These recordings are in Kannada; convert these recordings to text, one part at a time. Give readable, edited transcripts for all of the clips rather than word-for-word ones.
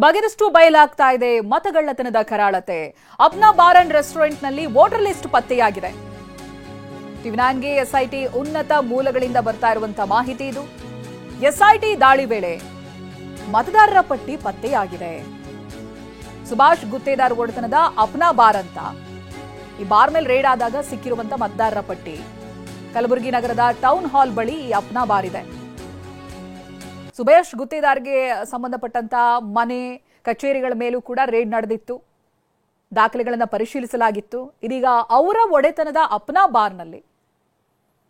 ಬಗೆದಷ್ಟು ಬಯಲಾಗ್ತಾ ಇದೆ ಮತಗಳ್ಳತನದ ಕರಾಳತೆ. ಅಪ್ನಾ ಬಾರ್ ಅಂಡ್ ರೆಸ್ಟೋರೆಂಟ್ ನಲ್ಲಿ ವೋಟರ್ ಲಿಸ್ಟ್ ಪತ್ತೆಯಾಗಿದೆ. ಟಿವಿ9ಗೆ ಎಸ್ಐಟಿ ಉನ್ನತ ಮೂಲಗಳಿಂದ ಬರ್ತಾ ಇರುವಂತಹ ಮಾಹಿತಿ ಇದು. ಎಸ್ಐಟಿ ದಾಳಿ ವೇಳೆ ಮತದಾರರ ಪಟ್ಟಿ ಪತ್ತೆಯಾಗಿದೆ. ಸುಭಾಷ್ ಗುತ್ತೇದಾರ್ ಒಡೆತನದ ಅಪ್ನಾ ಬಾರ್ ಅಂತ ಈ ಬಾರ್ ಮೇಲೆ ರೇಡ್ ಆದಾಗ ಸಿಕ್ಕಿರುವಂತ ಮತದಾರರ ಪಟ್ಟಿ. ಕಲಬುರಗಿ ನಗರದ ಟೌನ್ ಹಾಲ್ ಬಳಿ ಈ ಅಪ್ನಾ ಬಾರ್ ಇದೆ. ಸುಭಾಷ್ ಗುತ್ತೇದಾರ್ಗೆ ಸಂಬಂಧಪಟ್ಟಂತ ಮನೆ ಕಚೇರಿಗಳ ಮೇಲೂ ಕೂಡ ರೇಡ್ ನಡೆದಿತ್ತು. ದಾಖಲೆಗಳನ್ನು ಪರಿಶೀಲಿಸಲಾಗಿತ್ತು. ಇದೀಗ ಅವರ ಒಡೆತನದ ಅಪ್ನಾ ಬಾರ್ನಲ್ಲಿ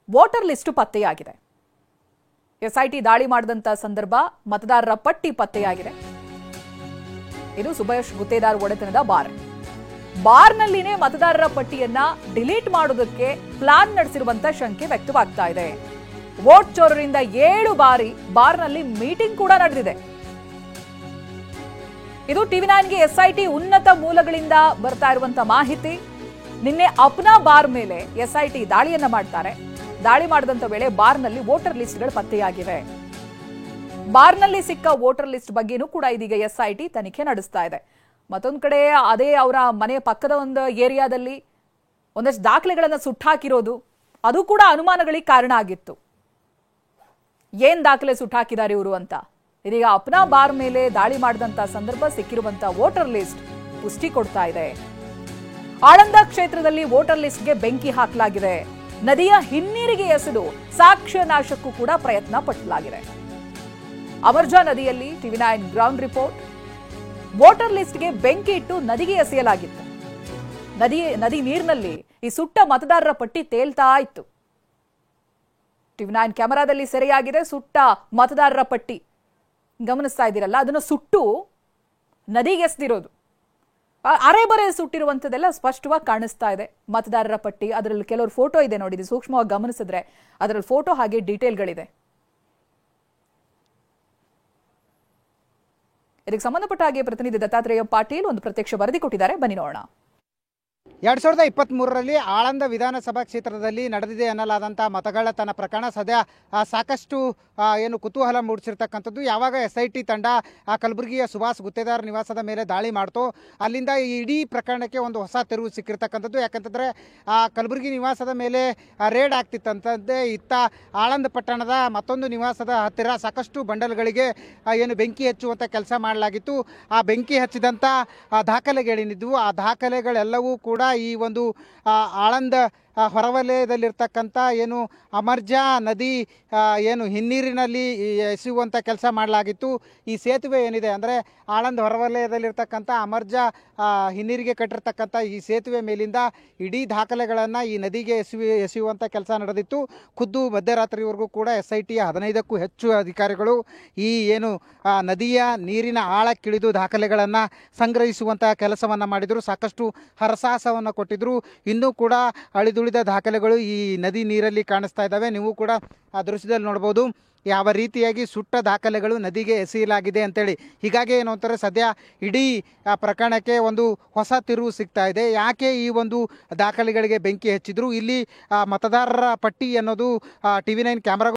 ವೋಟರ್ ಲಿಸ್ಟ್ ಪತ್ತೆಯಾಗಿದೆ. ಎಸ್ಐಟಿ ದಾಳಿ ಮಾಡಿದಂತ ಸಂದರ್ಭ ಮತದಾರರ ಪಟ್ಟಿ ಪತ್ತೆಯಾಗಿದೆ. ಇದು ಸುಭಾಷ್ ಗುತ್ತೇದಾರ್ ಒಡೆತನದ ಬಾರ್. ಬಾರ್ನಲ್ಲಿನೇ ಮತದಾರರ ಪಟ್ಟಿಯನ್ನ ಡಿಲೀಟ್ ಮಾಡೋದಕ್ಕೆ ಪ್ಲಾನ್ ನಡೆಸಿರುವಂತ ಶಂಕೆ ವ್ಯಕ್ತವಾಗ್ತಾ ಇದೆ. ವೋಟ್ ಚೋರರಿಂದ 7 ಬಾರಿ ಬಾರ್ನಲ್ಲಿ ಮೀಟಿಂಗ್ ಕೂಡ ನಡೆದಿದೆ. ಇದು ಟಿವಿ9ಗೆ ಎಸ್ಐಟಿ ಉನ್ನತ ಮೂಲಗಳಿಂದ ಬರ್ತಾ ಇರುವಂತ ಮಾಹಿತಿ. ನಿನ್ನೆ ಅಪ್ನಾ ಬಾರ್ ಮೇಲೆ ಎಸ್ಐಟಿ ದಾಳಿಯನ್ನ ಮಾಡ್ತಾರೆ. ದಾಳಿ ಮಾಡಿದಂತ ವೇಳೆ ಬಾರ್ನಲ್ಲಿ ವೋಟರ್ ಲಿಸ್ಟ್ಗಳು ಪತ್ತೆಯಾಗಿವೆ. ಬಾರ್ನಲ್ಲಿ ಸಿಕ್ಕ ವೋಟರ್ ಲಿಸ್ಟ್ ಬಗ್ಗೆನೂ ಕೂಡ ಇದೀಗ ಎಸ್ಐಟಿ ತನಿಖೆ ನಡೆಸ್ತಾ ಇದೆ. ಮತ್ತೊಂದು ಕಡೆ ಅದೇ ಅವರ ಮನೆ ಪಕ್ಕದ ಒಂದು ಏರಿಯಾದಲ್ಲಿ ಒಂದಷ್ಟು ದಾಖಲೆಗಳನ್ನು ಸುಟ್ಟಾಕಿರೋದು ಅದು ಕೂಡ ಅನುಮಾನಗಳಿಗೆ ಕಾರಣ ಆಗಿತ್ತು. ಏನ್ ದಾಖಲೆ ಸುಟ್ಟಾಕಿದ್ದಾರೆ ಇವರು ಅಂತ. ಇದೀಗ ಅಪ್ನಾ ಬಾರ್ ಮೇಲೆ ದಾಳಿ ಮಾಡಿದಂತ ಸಂದರ್ಭ ಸಿಕ್ಕಿರುವಂತ ವೋಟರ್ ಲಿಸ್ಟ್ ಪುಷ್ಟಿ ಕೊಡ್ತಾ ಇದೆ. ಆಳಂದ ಕ್ಷೇತ್ರದಲ್ಲಿ ವೋಟರ್ ಲಿಸ್ಟ್ಗೆ ಬೆಂಕಿ ಹಾಕಲಾಗಿದೆ. ನದಿಯ ಹಿನ್ನೀರಿಗೆ ಎಸೆದು ಸಾಕ್ಷ್ಯ ನಾಶಕ್ಕೂ ಕೂಡ ಪ್ರಯತ್ನ ಪಟ್ಟಲಾಗಿದೆ. ಅಮರ್ಜಾ ನದಿಯಲ್ಲಿ ಟಿವಿ9 ಗ್ರೌಂಡ್ ರಿಪೋರ್ಟ್. ವೋಟರ್ ಲಿಸ್ಟ್ಗೆ ಬೆಂಕಿ ಇಟ್ಟು ನದಿಗೆ ಎಸೆಯಲಾಗಿತ್ತು. ನದಿ ನೀರಿನಲ್ಲಿ ಈ ಸುಟ್ಟ ಮತದಾರರ ಪಟ್ಟಿ ತೇಲ್ತಾ ಇತ್ತು. ಟಿವಿ9 ಕ್ಯಾಮೆರಾದಲ್ಲಿ ಸೆರೆಯಾಗಿದೆ ಸುಟ್ಟ ಮತದಾರರ ಪಟ್ಟಿ. ಗಮನಿಸ್ತಾ ಇದ್ದೀರಲ್ಲ, ಅದನ್ನು ಸುಟ್ಟು ನದಿಗೆ ಎಸೆದಿರೋದು. ಅರೆಬರೆ ಸುಟ್ಟಿರುವಂತದೆಲ್ಲ ಸ್ಪಷ್ಟವಾಗಿ ಕಾಣಿಸ್ತಾ ಇದೆ. ಮತದಾರರ ಪಟ್ಟಿ, ಅದರಲ್ಲಿ ಕೆಲವರು ಫೋಟೋ ಇದೆ ನೋಡಿ, ಸೂಕ್ಷ್ಮವಾಗಿ ಗಮನಿಸಿದ್ರೆ ಅದರಲ್ಲಿ ಫೋಟೋ ಹಾಗೆ ಡೀಟೇಲ್ಗಳಿದೆ. ಇದಕ್ಕೆ ಸಂಬಂಧಪಟ್ಟ ಹಾಗೆ ಪ್ರತಿನಿಧಿ ದತ್ತಾತ್ರೇಯ ಪಾಟೀಲ್ ಒಂದು ಪ್ರತ್ಯಕ್ಷ ವರದಿ ಕೊಟ್ಟಿದ್ದಾರೆ, ಬನ್ನಿ ನೋಡೋಣ. 2023ರಲ್ಲಿ ಆಳಂದ ವಿಧಾನಸಭಾ ಕ್ಷೇತ್ರದಲ್ಲಿ ನಡೆದಿದೆ ಎನ್ನಲಾದಂಥ ಮತಗಳ್ಳತನ ಪ್ರಕರಣ ಸದ್ಯ ಸಾಕಷ್ಟು ಏನು ಕುತೂಹಲ ಮೂಡಿಸಿರ್ತಕ್ಕಂಥದ್ದು. ಯಾವಾಗ SIT ತಂಡ ಕಲಬುರಗಿಯ ಸುಭಾಷ್ ಗುತ್ತೇದಾರ್ ನಿವಾಸದ ಮೇಲೆ ದಾಳಿ ಮಾಡ್ತೋ ಅಲ್ಲಿಂದ ಇಡೀ ಪ್ರಕರಣಕ್ಕೆ ಒಂದು ಹೊಸ ತಿರುವು ಸಿಕ್ಕಿರ್ತಕ್ಕಂಥದ್ದು. ಯಾಕಂತಂದರೆ ಕಲಬುರಗಿ ನಿವಾಸದ ಮೇಲೆ ರೇಡ್ ಆಗ್ತಿತ್ತಂತಂದೇ ಇತ್ತ ಆಳಂದ ಪಟ್ಟಣದ ಮತ್ತೊಂದು ನಿವಾಸದ ಹತ್ತಿರ ಸಾಕಷ್ಟು ಬಂಡಲ್ಗಳಿಗೆ ಏನು ಬೆಂಕಿ ಹಚ್ಚುವಂಥ ಕೆಲಸ ಮಾಡಲಾಗಿತ್ತು. ಆ ಬೆಂಕಿ ಹಚ್ಚಿದಂಥ ದಾಖಲೆಗಳೇನಿದ್ವು ಆ ದಾಖಲೆಗಳೆಲ್ಲವೂ ಕೂಡ ಈ ಒಂದು ಆಳಂದ ಹೊರವಲಯದಲ್ಲಿರ್ತಕ್ಕಂಥ ಏನು ಅಮರ್ಜಾ ನದಿ ಏನು ಹಿನ್ನೀರಿನಲ್ಲಿ ಎಸೆಯುವಂಥ ಕೆಲಸ ಮಾಡಲಾಗಿತ್ತು. ಈ ಸೇತುವೆ ಏನಿದೆ ಅಂದರೆ ಆಳಂದ ಹೊರವಲಯದಲ್ಲಿರ್ತಕ್ಕಂಥ ಅಮರ್ಜಾ ಹಿನ್ನೀರಿಗೆ ಕಟ್ಟಿರ್ತಕ್ಕಂಥ ಈ ಸೇತುವೆ ಮೇಲಿಂದ ಇಡೀ ದಾಖಲೆಗಳನ್ನು ಈ ನದಿಗೆ ಎಸೆಯುವಂಥ ಕೆಲಸ ನಡೆದಿತ್ತು. ಖುದ್ದು ಮಧ್ಯರಾತ್ರಿವರೆಗೂ ಕೂಡ SITಯ 15ಕ್ಕೂ ಹೆಚ್ಚು ಅಧಿಕಾರಿಗಳು ಈ ಏನು ನದಿಯ ನೀರಿನ ಆಳಕ್ಕಿಳಿದು ದಾಖಲೆಗಳನ್ನು ಸಂಗ್ರಹಿಸುವಂಥ ಕೆಲಸವನ್ನು ಮಾಡಿದರು. ಸಾಕಷ್ಟು ಹರಸಾಹಸವನ್ನು ಕೊಟ್ಟಿದ್ದರು. ಇನ್ನೂ ಕೂಡ ಅಳಿದುಳಿದ ದಾಖಲೆಗಳು ಈ ನದಿ ನೀರಲ್ಲಿ ಕಾಣಿಸ್ತಾ ಇದ್ದಾವೆ. ನೀವು ಕೂಡ ಆ ದೃಶ್ಯದಲ್ಲಿ ನೋಡ್ಬೋದು ಯಾವ ರೀತಿಯಾಗಿ ಸುಟ್ಟ ದಾಖಲೆಗಳು ನದಿಗೆ ಎಸೆಯಲಾಗಿದೆ ಅಂತೇಳಿ. ಹೀಗಾಗಿ ಏನು ಅಂತಾರೆ, ಸದ್ಯ ಇಡೀ ಪ್ರಕರಣಕ್ಕೆ ಒಂದು ಹೊಸ ತಿರುವು ಸಿಗ್ತಾ ಇದೆ. ಯಾಕೆ ಈ ಒಂದು ದಾಖಲೆಗಳಿಗೆ ಬೆಂಕಿ ಹಚ್ಚಿದ್ರು, ಇಲ್ಲಿ ಮತದಾರರ ಪಟ್ಟಿ ಅನ್ನೋದು ಟಿವಿ9 ಕ್ಯಾಮ್ರಾ